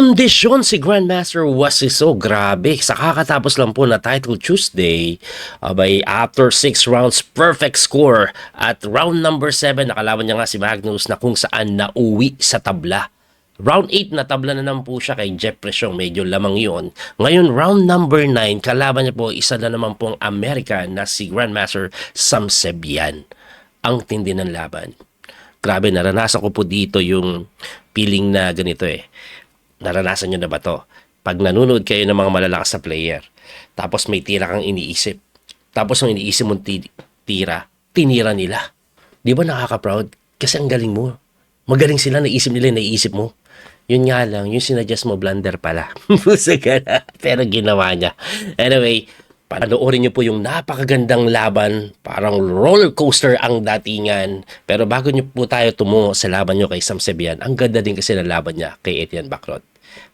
Kondisyon si Grandmaster Wasiso, grabe. Sa kakatapos lang po na Title Tuesday, abay after 6 rounds, perfect score. At round number 7, nakalaban niya nga si Magnus na kung saan nauwi sa tabla. Round 8, natabla na naman po siya kay Jeff Presyong, medyo lamang yun. Ngayon, round number 9, kalaban niya po isa na naman pong American na si Grandmaster Sam Sebian. Ang tindi ng laban. Grabe, naranasan ko po dito yung feeling na ganito eh. Naranasan nyo na ba to? Pag nanonood kayo ng mga malalakas na player, tapos may tira kang iniisip, tapos ang iniisip mong tira, tinira nila. Di ba nakaka-proud? Kasi ang galing mo. Magaling sila, naisip nila, naiisip mo. Yun nga lang, yung sinadjust mo, blunder pala. Pusaga na. Pero ginawa niya. Anyway, panoorin niyo po yung napakagandang laban. Parang roller coaster ang datingan. Pero bago niyo po tayo tumungo sa laban niyo kay Sam Sebian, ang ganda din kasi ng laban niya kay Etienne Bacrot.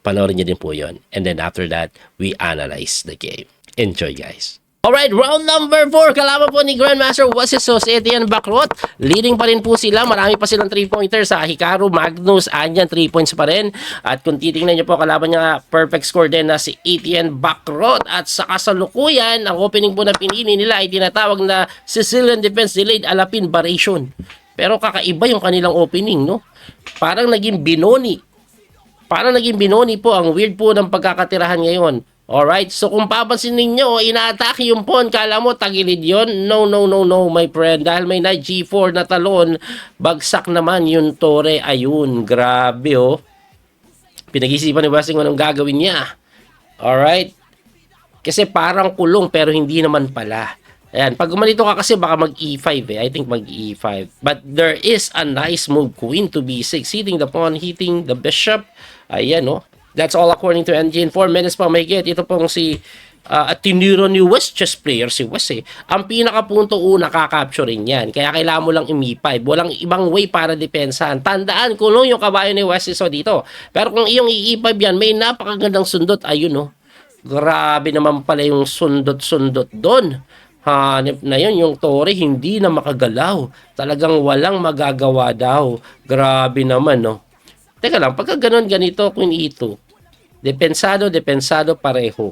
Panoorin niyo din po yun. And then after that, we analyze the game. Enjoy, guys. Alright, round number 4. Kalaban po ni Grandmaster Wasiso si Etienne Bacrot. Leading pa rin po sila. Marami pa silang 3-pointer sa Hikaru, Magnus, Anyan, 3 points pa rin. At kung titingnan niyo po, kalaban niya perfect score din na si Etienne Bacrot. At sa kasalukuyan, ang opening po na pinili nila ay tinatawag na Sicilian Defense Delayed Alapin Variation. Pero kakaiba yung kanilang opening, no? Parang naging binoni. Parang naging binoni po. Ang weird po ng pagkakatirahan ngayon. Alright, so kung papansin ninyo, ina-atake yung pawn, kala mo tagilid yun? No, my friend. Dahil may knight G4 na talon, bagsak naman yung tore. Ayun, grabe oh. Pinag-isipan ni Westing anong gagawin niya. Alright? Kasi parang kulong pero hindi naman pala. Ayan, pag gumanito ka kasi baka mag-E5 eh. I think mag-E5. But there is a nice move, Queen to B6. Hitting the pawn, hitting the bishop. Ayan oh. That's all according to Engine. 4 minutes pa may get. Ito pong si tiniro ni West, chess player si West eh. Ang pinakapunto una, kakapture rin yan. Kaya kailangan mo lang i-5. Walang ibang way para depensahan. Tandaan, kulong yung kabayo ni West so dito. Pero kung iyong i-5 yan, may napakagandang sundot. Ayun oh. Grabe naman pala yung sundot-sundot doon. Hanip na yun, yung tore hindi na makagalaw. Talagang walang magagawa daw. Grabe naman no. Teka lang, pagka ganito, Queen E2, depensado pareho.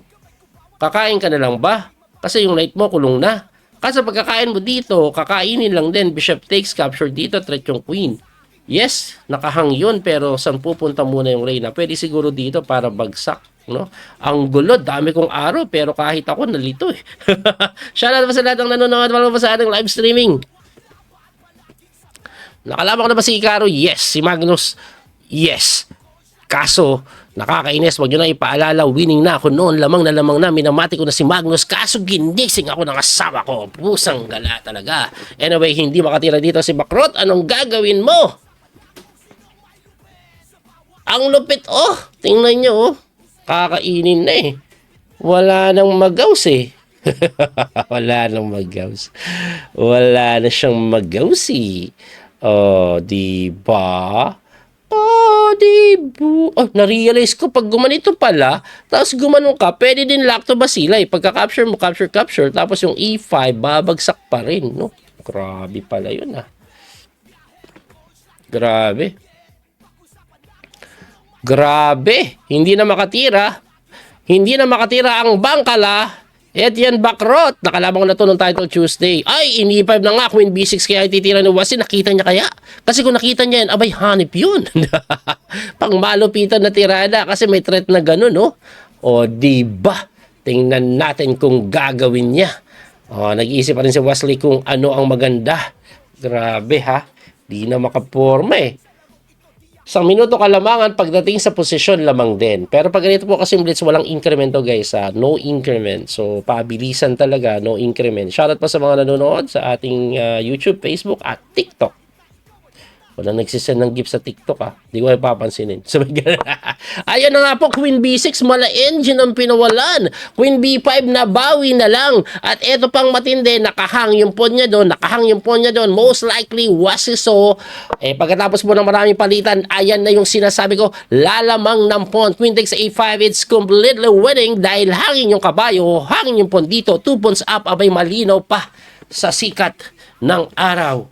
Kakain ka na lang ba? Kasi yung knight mo kulong na. Kasi pagkakain mo dito, kakainin lang din. Bishop takes, capture dito, threat yung queen. Yes, nakahang yun, pero saan pupunta muna yung reyna? Pwede siguro dito para bagsak. No? Ang gulo, dami kong araw, pero kahit ako nalito eh. Shoutout pa sa lahat ng nanonood, wala pa sa ating live streaming. Nakalaban ko na ba si Hikaru? Yes. Si Magnus? Yes. Kaso, nakakainis. Huwag nyo na ipaalala. Winning na ako noon. Lamang na. Minamati ko na si Magnus. Kaso, ginising ako ng asawa ko. Pusang gala talaga. Anyway, hindi makatira dito si Bacrot. Anong gagawin mo? Ang lupit, oh. Tingnan nyo, oh. Kakainin na eh. Wala nang magaws eh. Wala nang magaws. Wala na siyang magaws eh. Oh, diba? Oh, diba? Oh, na-realize ko, pag gumanito pala, tapos gumanong ka, pwede din lakto ba sila eh. Pagka-capture mo, capture, tapos yung E5, babagsak pa rin, no? Grabe pala yun, ah. Grabe. Hindi na makatira. Hindi na makatira ang bangkala. Etienne Bacrot, nakalaban ko na to ng Title Tuesday. Ay, ini-5 na nga, Queen B6 kaya ititira ni Wasi. Nakita niya kaya? Kasi kung nakita niya yan, abay, hanip yun. Pang malupitan na tirada kasi may threat na ganun, no? O, diba? Tingnan natin kung gagawin niya. O, nag-iisip pa rin si Wesley kung ano ang maganda. Grabe, ha? Di na makaporma, eh. Isang minuto kalamangan pagdating sa posisyon lamang din. Pero pag ganito po kasi blitz, walang incremento guys. No increment. So, pabilisan talaga, no increment. Shoutout pa sa mga nanonood sa ating YouTube, Facebook at TikTok. Walang nagsisend ng gift sa TikTok ah. Di ko ay papansinin. So, ayan na nga po, Queen B6, mala engine ang pinawalan. Queen B5, nabawi na lang. At eto pang matindi, nakahang yung pawn niya doon. Most likely, Wasiso. Pagkatapos po ng maraming palitan, ayan na yung sinasabi ko, lalamang ng pawn. Queen takes A5, it's completely winning dahil hangin yung kabayo, hangin yung pawn dito. 2 pawns up, abay malinaw pa sa sikat ng araw.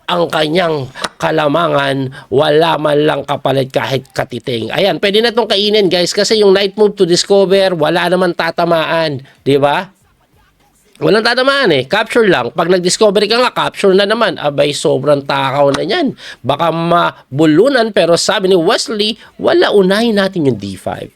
ang kanyang kalamangan, wala man lang kapalit kahit katiting. Ayan, pwede na itong kainin guys kasi yung night move to discover, wala naman tatamaan, di ba? Walang tatamaan eh. Capture lang. Pag nag-discover ka nga, capture na naman. Abay, sobrang takaw na yan. Baka mabulunan pero sabi ni Wesley, wala, unahin natin yung D5.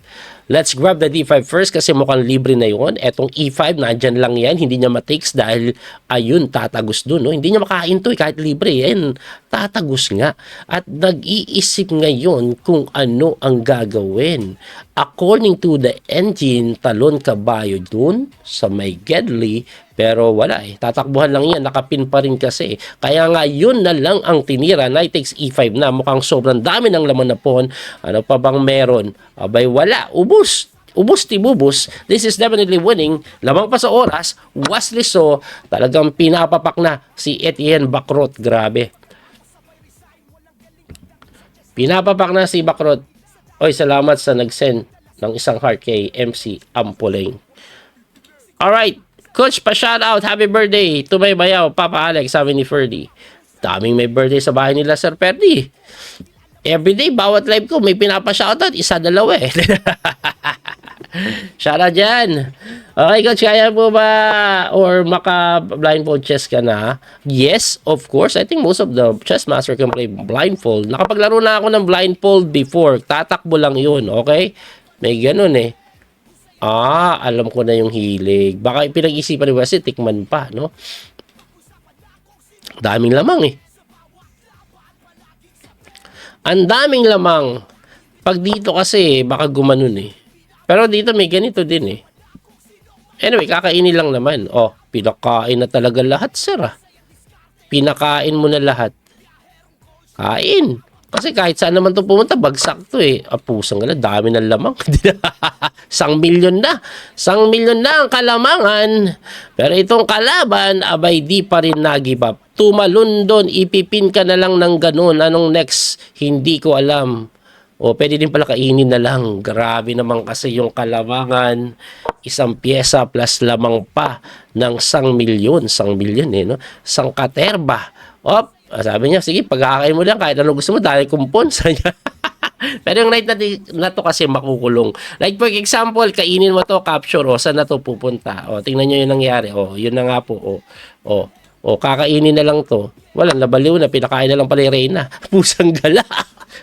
Let's grab the D5 first kasi mukhang libre na yun. Etong E5, nandyan lang yan. Hindi niya matakes dahil ayun, tatagos dun. No? Hindi niya makain to kahit libre. Yan, tatagos nga. At nag-iisip ngayon kung ano ang gagawin. According to the engine, talon kabayo dun sa may Gedli. Pero wala eh. Tatakbuhan lang yan. Nakapin pa rin kasi. Kaya nga yun na lang ang tinira. Knight takes E5 na. Mukhang sobrang dami ng laman na pawn. Ano pa bang meron? Abay wala. Ubus. Ubus tibubus. This is definitely winning. Lamang pa sa oras. Wesley So. Talagang pinapapak na si Etienne Bacrot. Grabe. Pinapapak na si Bacrot. Oy, salamat sa nag-send ng isang heart kay MC Ampoling. Alright. Coach, pa-shoutout, happy birthday to may bayaw, Papa Alex, sabi ni Ferdy. Daming may birthday sa bahay nila, Sir Ferdy. Everyday, bawat live ko, may pinapa-shoutout, isa, dalawa eh. Shoutout dyan. Okay, Coach, kaya po ba, or maka-blindfold chess ka na? Yes, of course. I think most of the chess master can play blindfold. Nakapaglaro na ako ng blindfold before. Tatakbo lang yun, okay? May ganun eh. Alam ko na yung hilig. Baka pinag-isipan ni Wesley, tikman pa, no? Daming lamang eh. Ang daming lamang. Pag dito kasi, baka gumanon eh. Pero dito may ganito din eh. Anyway, kakainin lang naman. Oh, pinakain na talaga lahat, sir ah. Pinakain mo na lahat. Kain. Kasi kahit saan naman ito pumunta, bagsak to eh. Pusang gala, dami ng lamang. 1,000,000 na. 1,000,000 na ang kalamangan. Pero itong kalaban, abay di pa rin nag-give up. Tumalon doon, ipipin ka na lang ng ganun. Anong next? Hindi ko alam. O pwede din pala kainin na lang. Grabe naman kasi yung kalamangan. Isang pyesa plus lamang pa ng 1,000,000. 1,000,000 eh, no? Isang katerba. Sabi niya, sige, pagkakain mo lang kahit ano gusto mo, dahil kumpon sa niya. Pero yung night na to kasi makukulong. Like for example, kainin mo to, capture, saan na to pupunta? Tingnan nyo yung nangyari. Yun na nga po. Kakainin na lang to. Walang nabaliw na, pinakain na lang pala yung Reyna. Pusang gala.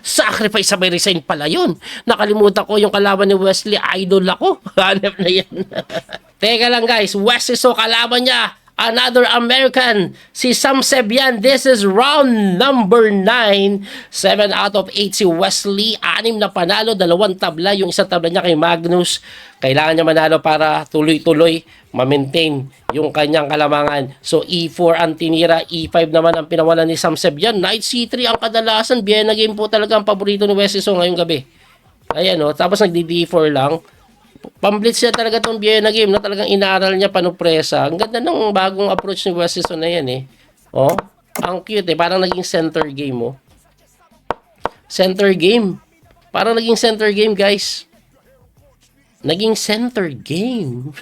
Sacrifice sa may resign pala yun. Nakalimutan ko yung kalaban ni Wesley, idol ako. Hanap na yan. Teka lang guys, Wesley So kalaban niya. Another American, si Sam Sebian. This is round number 9. 7 out of 8 si Wesley. 6 na panalo, 2 tabla. Yung isang tabla niya kay Magnus. Kailangan niya manalo para tuloy-tuloy ma-maintain yung kanyang kalamangan. So E4 ang tinira, E5 naman ang pinawalan ni Sam Sebian. Knight C3 ang kadalasan. Vienna game po talaga ang paborito ni Wesley So ngayong gabi. Ayan tapos nagdi-D4 lang. Pamblitz niya talaga itong Vienna game na talagang inaaral niya panupresa. Ang ganda ng bagong approach ni Wesley So na yan eh. Ang cute eh. Parang naging center game Center game. Parang naging center game guys. Naging center game.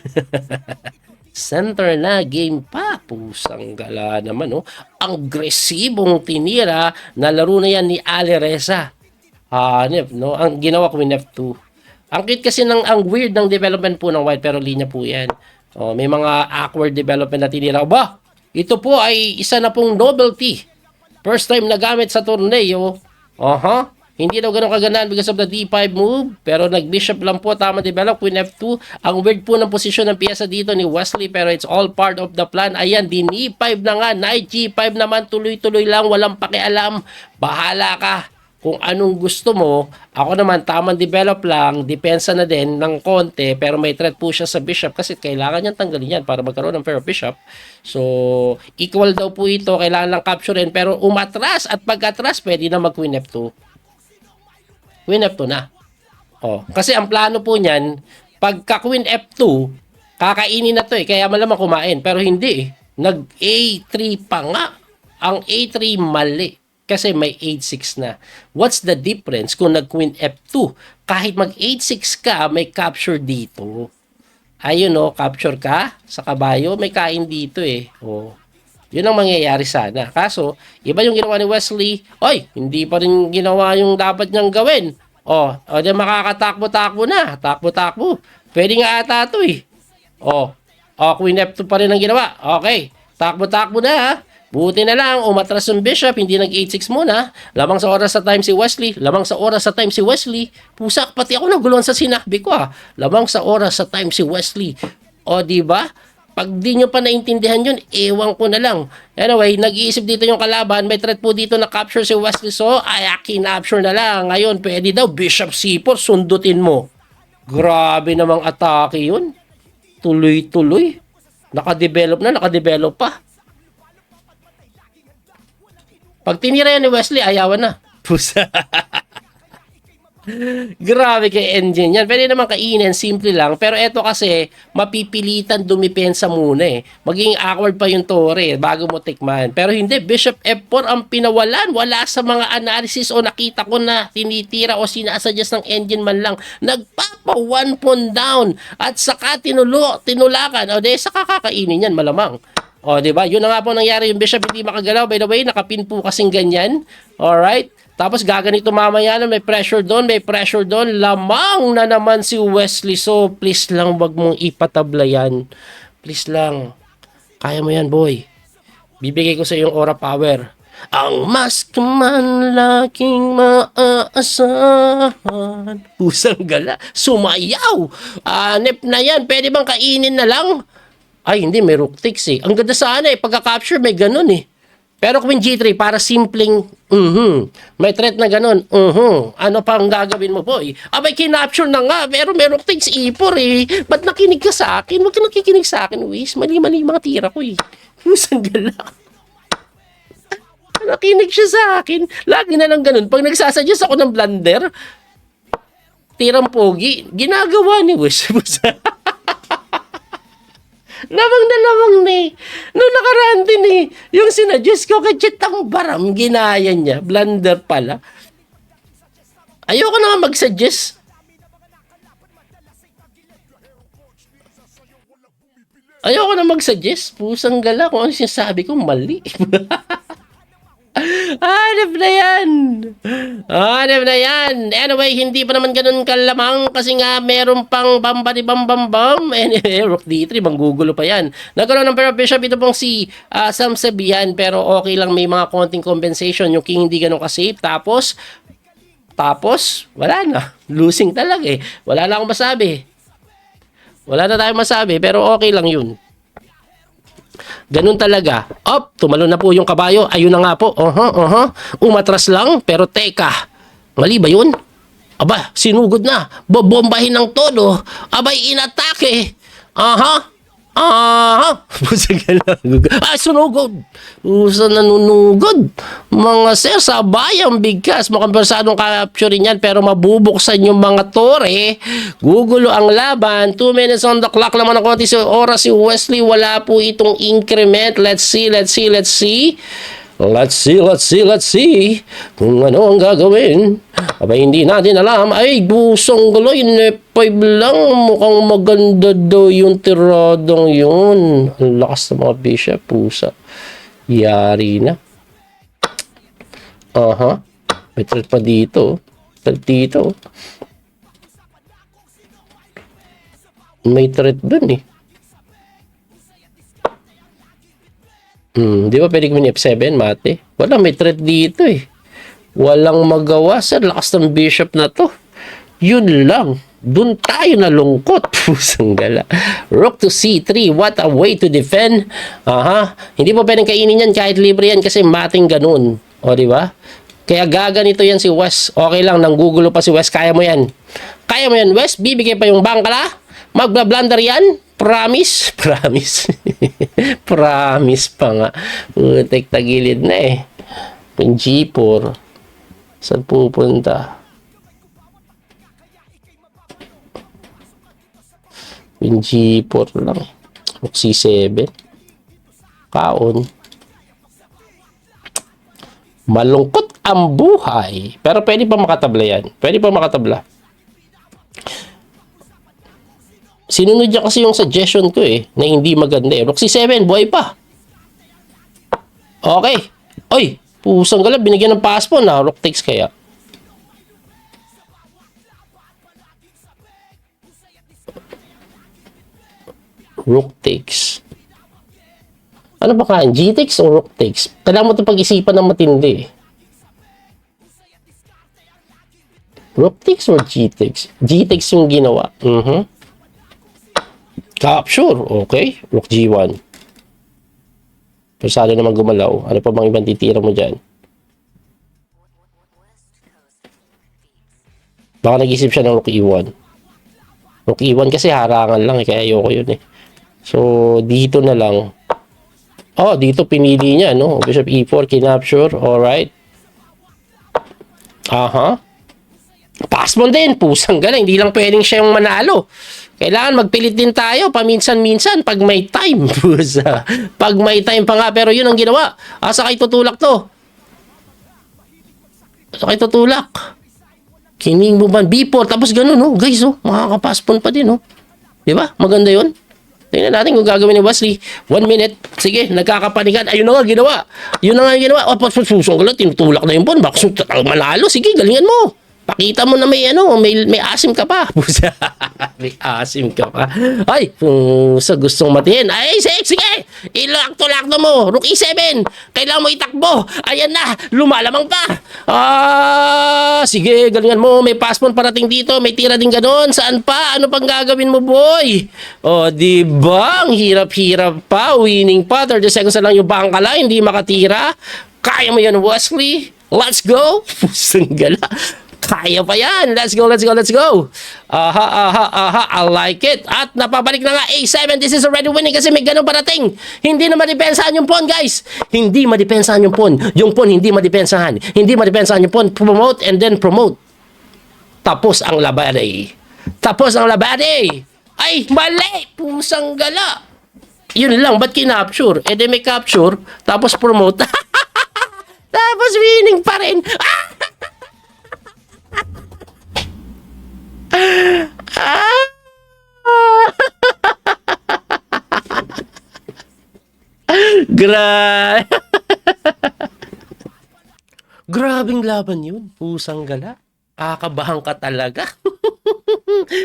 Center na game pa. Pusang gala naman Ang agresibong tinira na laro na yan ni Ali Reza. Ang ginawa ko ni F2. Ang cute kasi ang weird ng development po ng White pero linya po yan. May mga awkward development na tinira. Ito po ay isa na pong novelty. First time nagamit sa torneo. Hindi daw ganun kaganaan because of the D5 move. Pero nag-bishop lang po. Tama develop. Queen F2. Ang weird po ng posisyon ng piyesa dito ni Wesley. Pero it's all part of the plan. Ayan, din E5 na nga. Knight G5 naman. Tuloy-tuloy lang. Walang pakialam. Bahala ka kung anong gusto mo. Ako naman, tamang develop lang, depensa na din ng konti, pero may threat po siya sa bishop kasi kailangan niyang tanggalin yan para magkaroon ng pair of bishop. So, equal daw po ito, kailangan lang capturein, pero umatras at pag-atras, pwede na mag-Queen F2. Queen F2 na. Kasi ang plano po niyan, pagka Queen F2, kakainin na to kaya malamang kumain, pero hindi Nag-A3 pa nga. Ang A3 mali. Kasi may H6 na. What's the difference kung nag-Queen F2? Kahit mag-H6 ka, may capture dito. Ayun capture ka sa kabayo, may kain dito Yun ang mangyayari sana. Kaso, iba yung ginawa ni Wesley. Oy, hindi pa rin ginawa yung dapat niyang gawin. Di makakatakbo-takbo na. Takbo-takbo. Pwede nga ata ito eh. Queen F2 pa rin ang ginawa. Okay. Takbo-takbo na ha. Buti na lang, umatras yung Bishop, hindi nag-8-6 muna. Lamang sa oras sa time si Wesley. Lamang sa oras sa time si Wesley. Pusak, pati ako nagulon sa sinabi ko ha. Lamang sa oras sa time si Wesley. Di ba? Pag di nyo pa naintindihan yun, ewan ko na lang. Anyway, nag-iisip dito yung kalaban. May threat po dito na capture si Wesley. So, kinapture na lang. Ngayon, pwede daw, Bishop C4, sundutin mo. Grabe namang atake yun. Tuloy-tuloy. Nakadevelop pa. Pag tinira yan ni Wesley, ayawan na. Pusa. Grabe kay engine yan. Pwede naman kainin, simple lang. Pero eto kasi, mapipilitan dumipensa muna eh. Magiging awkward pa yung tore bago mo tikman. Pero hindi, Bishop F4 ang pinawalan. Wala sa mga analysis o nakita ko na tinitira o sinasuggest ng engine man lang. Nagpapa 1 pawn down. At saka tinulakan. Saka kakainin yan, malamang. Di ba? Yun na nga po nangyari, yung Bishop hindi makagalaw. By the way, nakapin po kasing ganyan. Alright? Tapos gaganito mamaya na may pressure doon. Lamang na naman si Wesley. So, please lang wag mong ipatabla yan. Please lang. Kaya mo yan, boy. Bibigay ko sa iyong aura power. Ang mas man laking maaasahan. Pusang gala. Sumayaw. Nep na yan. Pwede bang kainin na lang? Ay, hindi. May rook takes eh. Ang ganda sana eh. Pagka-capture may ganun eh. Pero Queen G3, para simpleng, may threat na ganun, ano pa ang gagawin mo po? Abay, kinapture na nga, pero meron takes E4 eh. Ba't nakinig ka sa akin? Huwag ka nakikinig sa akin, Wiz. Mali-mali mga tira ko eh. Pusang gala. Nakinig siya sa akin. Lagi na lang ganun. Pag nagsasuggest ako ng blunder, tirang pogi, ginagawa ni Wiz. Lamang na lamang Nung nakaraan din yung sinadjust ko kay Chitang Baram, ginaya niya. Blunder pala. Ayoko na mag-suggest. Pusang gala kung ano sinasabi ko, mali. Hanap na yan. Anyway, hindi pa naman ganun kalamang kasi nga meron pang bam. Anyway, Rook D3, manggugulo pa yan. Nagkaroon ng pero Bishop, ito pong si Sam Sabihan, pero okay lang, may mga konting compensation. Yung King hindi ganun ka-safe. Tapos, wala na. Losing talaga eh. Wala na tayong masabi, pero okay lang yun. Ganun talaga. Tumalo na po yung kabayo. Ayun na nga po. Umatras lang. Pero teka. Mali ba yun? Aba, sinugod na. Bobombahin ng todo. Abay, inatake. Sunugod. Nanunugod. Mga sir, sabay ang bigkas. Mukhang persadong capture yan, pero mabubuksan yung mga tore. Gugulo ang laban. 2 minutes on the clock naman ang konti oras si Wesley. Wala po itong increment. Let's see kung ano ang gagawin. Abay, hindi natin alam. Ay, busong guloy. N5 lang. Mukhang maganda daw yung tiradong yun. Ang lakas ng mga Bishop. Pusa. Yari na. May threat pa dito. May threat dun eh. Di ba pwede ko F7, mate? Wala, may threat dito eh. Walang magawa, sir. Lakas ng Bishop na to. Yun lang. Doon tayo nalungkot. Pusang gala. Rook to C3. What a way to defend. Hindi po pwedeng kainin yan kahit libre yan kasi mating ganun. Di ba? Kaya gaganito yan si West. Okay lang, nanggugulo pa si West. Kaya mo yan, West. Bibigay pa yung bangkala. Magbablunder yan. Promise. Promise pa nga. Putek, tagilid na eh. Yung G4. Saan pupunta? Yung G4 lang. C7. Kaon. Malungkot ang buhay. Pero pwede pa makatabla yan. Sinunod niya kasi yung suggestion ko na hindi maganda Rook C7, buhay pa. Okay. Oy, pusang gala, binigyan ng passport na. Rook takes kaya. Rook takes. Ano ba kain? G takes o rook takes? Kailangan mo ito pag-isipan ng matindi. Rook takes or G takes? G takes yung ginawa. Capture. Okay. Rook G1. Persado naman gumalaw. Ano pa bang ibang titira mo dyan? Baka nag-isip siya ng Rook E1. Rook E1 kasi harangan lang kaya ayoko yun eh. So, dito na lang. Oh, dito pinili niya, no? Bishop E4, kinapture. Alright. Aha. Passmon din. Pusang galing. Hindi lang pwedeng siya yung manalo. Kailangan magpilit din tayo paminsan-minsan pag may time. Pusa. Pag may time pa nga. Pero yun ang ginawa. Asa kayo tutulak to? Asa kayo tutulak? Kining mo ba? B4. Tapos ganun, no? Guys, oh. Makakapaspon pa din, no? Diba? Maganda yun. Tingnan natin kung gagawin ni Wesley. 1 minute. Sige, nagkakapanikan. Ayun na nga, ginawa. Yun na nga ginawa. O, susong ka lang, tinutulak na yung pon. Bakit manalo? Sige, galingan mo. Pakita mo na may may asim ka pa. Pusa. May asim ka pa. Ay, kung sa gustong matiin. Ay, sige. Ilakto-lakto mo. Rook E7. Kailangan mo itakbo. Ayan na. Lumalamang pa. Sige, galingan mo. May passport parating dito. May tira din ganon. Saan pa? Ano pang gagawin mo, boy? O, diba? Ang hirap-hirap pa. Winning pa. 30 seconds na lang yung bangkala. Hindi makatira. Kaya mo yan, Wesley. Let's go. Pusang gala. Kaya pa yan. Let's go. Aha. I like it. At napabalik na nga A7. This is already winning kasi may ganun parating. Hindi na madipensahan yung pawn, guys. Hindi madipensahan yung pawn. Yung pawn hindi madipensahan. Hindi madipensahan yung pawn. Promote and then promote. Tapos ang labade. Ay, mali. Pusang gala. Yun lang. Ba't kinapture? Eh, may capture. Tapos promote. Tapos winning pa rin. Grabing laban yun. Pusang gala. Kakabahan ka talaga.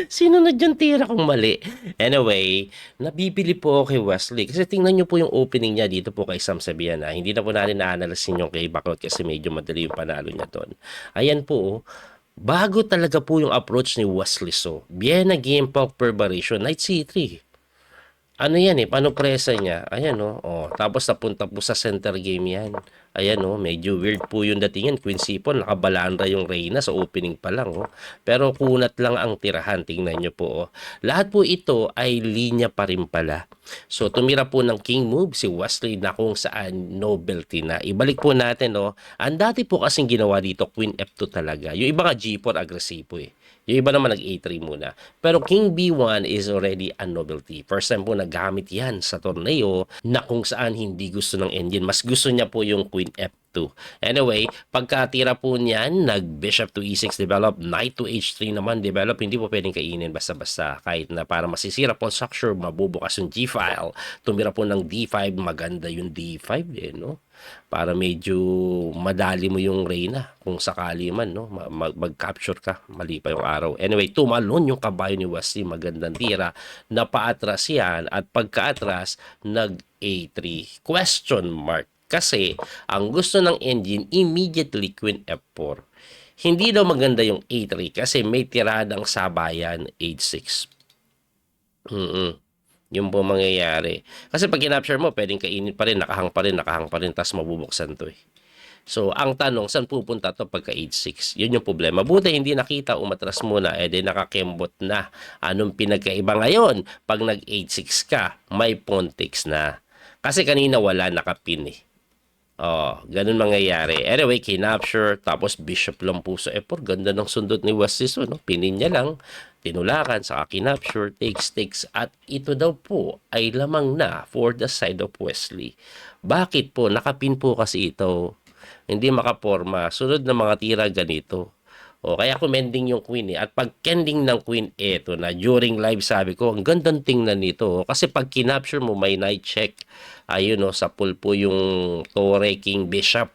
Sino na dyan tira kung mali? Anyway, nabibili po ako kay Wesley. Kasi tingnan nyo po yung opening niya dito po kay Sam Sabian. Hindi na po natin na-analysin yung kay Backlot kasi medyo madali yung panalo niya doon. Ayan po, bago talaga po yung approach ni Wesley. So, Vienna game pop preparation, knight c3. Ano yan eh, paano presa niya? Ayan no, tapos napunta po sa center game yan. Ayan no, medyo weird po yung datingan. Queen C4, nakabalandra yung Reyna sa opening pa lang. Pero kunat lang ang tirahan, tingnan nyo po. Lahat po ito ay linya pa rin pala. So tumira po ng king move si Wesley na kung saan novelty na. Ibalik po natin ang dati po kasing ginawa dito, Queen F2 talaga. Yung iba nga G4 agresibo eh. Yung iba naman nag-A3 muna. Pero King B1 is already a novelty. First time po nagamit yan sa torneo na kung saan hindi gusto ng engine. Mas gusto niya po yung Queen F2. Anyway, pagkatira po niyan, nag-Bishop to E6 develop, Knight to H3 naman develop. Hindi po pwedeng kainin basta-basta. Kahit na para masisira po structure, mabubukas yung G-file. Tumira po ng D5, maganda yung D5 eh, no? Para medyo madali mo yung Reyna kung sakali man no mag-capture ka, mali pa yung araw. Anyway, tumalon yung kabayo ni Wesley, magandang tira, napaatras yan at pagkaatras nag A3 question mark kasi ang gusto ng engine immediately Queen F4. Hindi daw maganda yung A3 kasi may tiradang sabayan H6. Yung po mangyayari. Kasi pag kinapture mo, pwedeng kainin pa rin, nakahang pa rin, tas mabubuksan to eh. So, ang tanong, saan pupunta to pagka age 6? Yun yung problema. Buti hindi nakita, umatras muna, di nakakembot na. Anong pinagkaiba ngayon? Pag nag-age 6 ka, may pontics na. Kasi kanina wala nakapin eh. Ganun mangyayari. Anyway, kinapture, tapos bishop lang po sa F4. Ganda ng sundot ni Wesley, no? Pinin niya lang, tinulakan, saka kinapture, takes, at ito daw po ay lamang na for the side of Wesley. Bakit po? Nakapin po kasi ito. Hindi makaporma. Sunod na mga tira ganito. O kaya commending yung queen eh. At pag kending ng queen, eto na. During live sabi ko, ang gandang tingnan nito. Kasi pag kinapture mo, may night check. Ayun o, sa pulpo yung tore, king, bishop.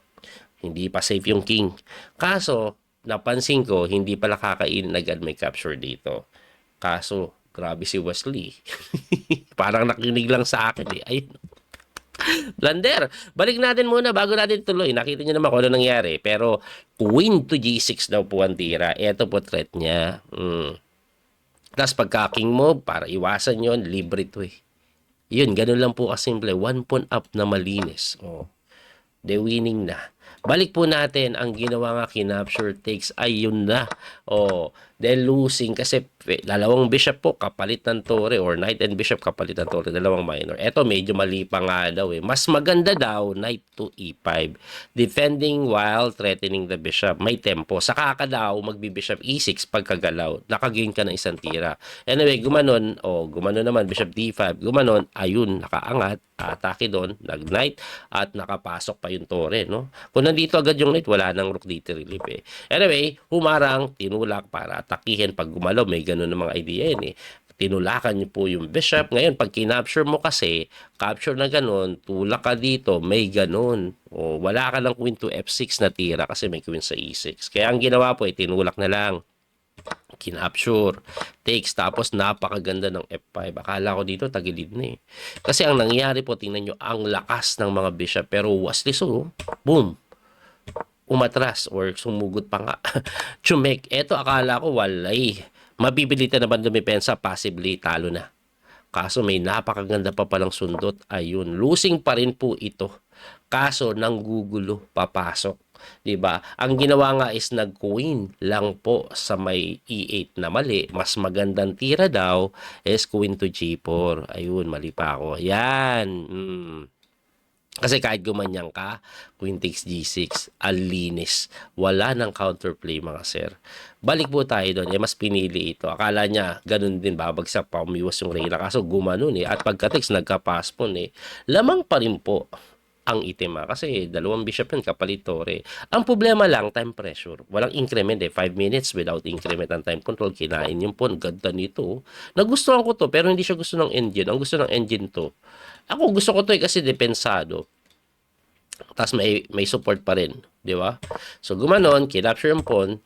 Hindi pa safe yung king. Kaso, napansin ko, hindi pala kakain agad may capture dito. Kaso, grabe si Wesley. Parang nakinig lang sa akin eh. Ayun. Blunder. Balik natin muna bago natin tuloy. Nakita niyo naman kung ano nangyari. Pero, queen to G6 daw po ang tira. Ito po threat niya. Tapos pagka king mo, para iwasan yon libre to eh. Yun, ganun lang po kasimple. One pawn up na malinis. Oh. De winning na. Balik po natin, ang ginawa nga kinapture takes ay yun na. O, then losing kasi dalawang bishop po kapalit ng tore or knight and bishop kapalit ng tore, dalawang minor. Eto medyo mali pa nga daw eh. Mas maganda daw knight to e5. Defending while threatening the bishop. May tempo. Saka ka daw magbi-bishop e6 pagkagalaw. Nakagain ka ng isang tira. Anyway, gumanon, gumanon naman bishop d5. Gumanon, ayun, nakaangat, atake doon, nag-knight at nakapasok pa yung tore, no? Kung nandito agad yung knight, wala nang rook dito relief eh. Anyway, humarang, tinulak para atakihin pag gumalaw, may ganun ng mga idea yun eh. Tinulakan niyo po yung bishop. Ngayon, pag kinapture mo kasi, capture na ganun, tulak ka dito, may ganun. O, wala ka lang queen to f6 na tira kasi may queen sa e6. Kaya ang ginawa po, tinulak na lang. Kinapture, takes, tapos napakaganda ng F5. Akala ko dito, tagilid na eh. Kasi ang nangyari po, tingnan nyo, ang lakas ng mga bishop. Pero Wesley so, boom, umatras or sumugot pa nga. Chumek, eto akala ko walay. Mabibilitan naman dumipensa, possibly talo na. Kaso may napakaganda pa palang sundot. Ayun, losing pa rin po ito. Kaso nanggugulo, papasok. 'Di ba? Ang ginawa nga is nag-queen lang po sa may E8 na mali. Mas magandang tira daw is queen to G4. Ayun, mali pa ako. Yan. Kasi kahit gumanyan ka, queen takes G6, alinis. Wala nang counterplay mga sir. Balik po tayo doon. Mas pinili ito. Akala niya, ganun din, babagsak pa, umiwas yung reyna. Kaso gumanon eh. At pagka-takes, nagka-passpon eh. Lamang pa rin po ang item kasi dalawang bishop yun kapalit tore. Ang problema lang, time pressure. Walang increment eh. 5 minutes without increment ang time control. Kinain yung pawn. Ganda nito. Nagustuhan ko to pero hindi siya gusto ng engine. Ang gusto ng engine to. Ako gusto ko to kasi depensado. Tapos may support pa rin. Di ba? So gumanon, kinapture yung pawn,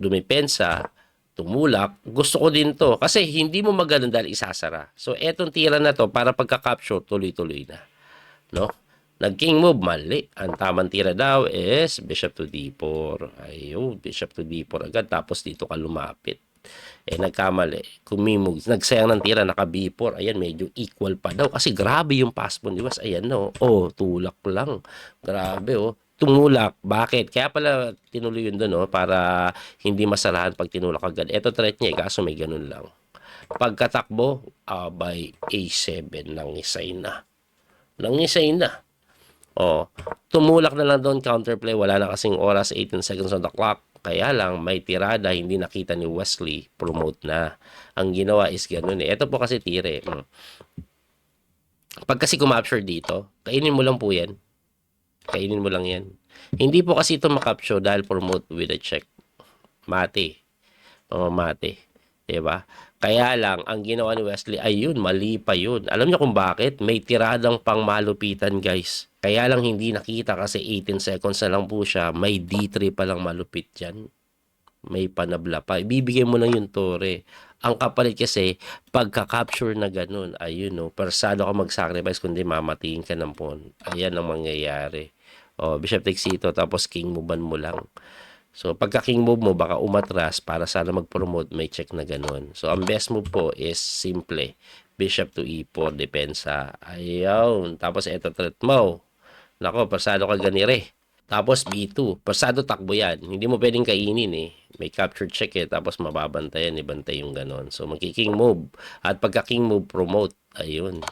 dumipensa, tumulak. Gusto ko din to. Kasi hindi mo maganon dahil isasara. So etong tira na to para pagka-capture, tuloy-tuloy na. No? Nag-king move, mali. Ang tamang tira daw is bishop to d4. Ayun, bishop to d4 agad. Tapos dito ka lumapit. Nagkamali. Kumimog. Nagsayang ng tira, naka b4. Ayan, medyo equal pa daw. Kasi grabe yung passpon. Diba? Ayan, no? Tulak lang. Grabe, tumulak. Bakit? Kaya pala tinuloy yun doon, para hindi masalahan pag tinulak agad. Ito threat niya, kaso may ganun lang. Pagkatakbo, by a7, nangisay na. Nangisay na. Tumulak na lang doon, counterplay, wala na kasing oras, 18 seconds on the clock. Kaya lang, may tirada, hindi nakita ni Wesley, promote na. Ang ginawa is ganun eh. Ito po kasi tire. Pag kasi kumapture dito, kainin mo lang po yan. Kainin mo lang yan. Hindi po kasi ito makapture dahil promote with a check. Mate. Mate. Diba? Kaya lang, ang ginawa ni Wesley, ayun, mali pa yun. Alam niyo kung bakit? May tiradang pang malupitan, guys. Kaya lang hindi nakita kasi 18 seconds na lang po siya. May D3 pa lang malupit dyan. May panabla pa. Ibibigay mo lang yung tore. Ang kapalit kasi, pagka-capture na ganun, ayun, persado ka mag-sacrifice kundi mamatiin ka ng pawn. Ayan ang mangyayari. Bishop takes ito, tapos king movean mo lang. So, pagka king move mo, baka umatras para sana mag-promote, may check na ganun. So, ang best move po is simple. Bishop to e4, depensa. Ayaw. Tapos, eto threat mo. Nako, persado ka ganire. Tapos, b2. Persado takbo yan. Hindi mo pwedeng kainin eh. May capture check eh. Tapos, mababantayan. Ibantay yung ganun. So, magki-king move. At pagka king move, promote. Ayun.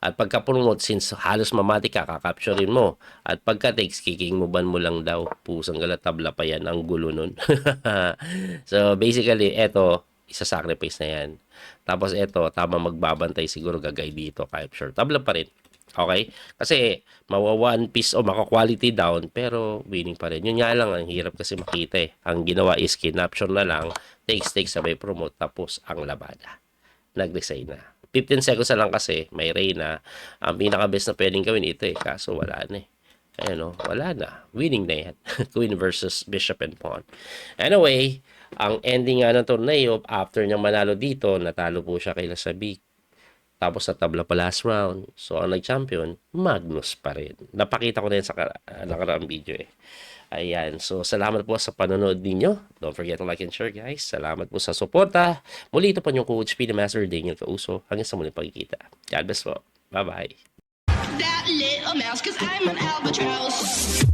At pagka-promote, since halos mamati ka, kakapturein mo. At pagka-takes, kiking movean mo lang daw. Pusang gala, tabla pa yan. Ang gulo nun. So, basically, eto, isa-sacrifice na yan. Tapos, eto, tama magbabantay siguro, gagay dito, capture. Tabla pa rin. Okay? Kasi mawa one piece o maka-quality down pero winning pa rin. Yun nga lang, ang hirap kasi makita eh. Ang ginawa is kinapture na lang, takes sabay promote tapos ang labada. Nag-resign na. 15 seconds na lang kasi may Reyna. Ang pinaka-best na pwedeng gawin ito eh. Kaso wala na eh. Ayan o, wala na. Winning na yan. Queen versus Bishop and Pawn. Anyway, ang ending nga ng torneo, after niyang manalo dito, natalo po siya kay Lasabik. Tapos natabla pa last round. So, ang nag-champion, Magnus pa rin. Napakita ko na yun sa nakaraang video eh. Ayan. So, salamat po sa panonood ninyo. Don't forget to like and share, guys. Salamat po sa suporta. Muli ito po yung Coach P, the Master Daniel Causo. Hanggang sa muling pagkikita. God bless po. Bye-bye. That little mouse, cause I'm an albatross.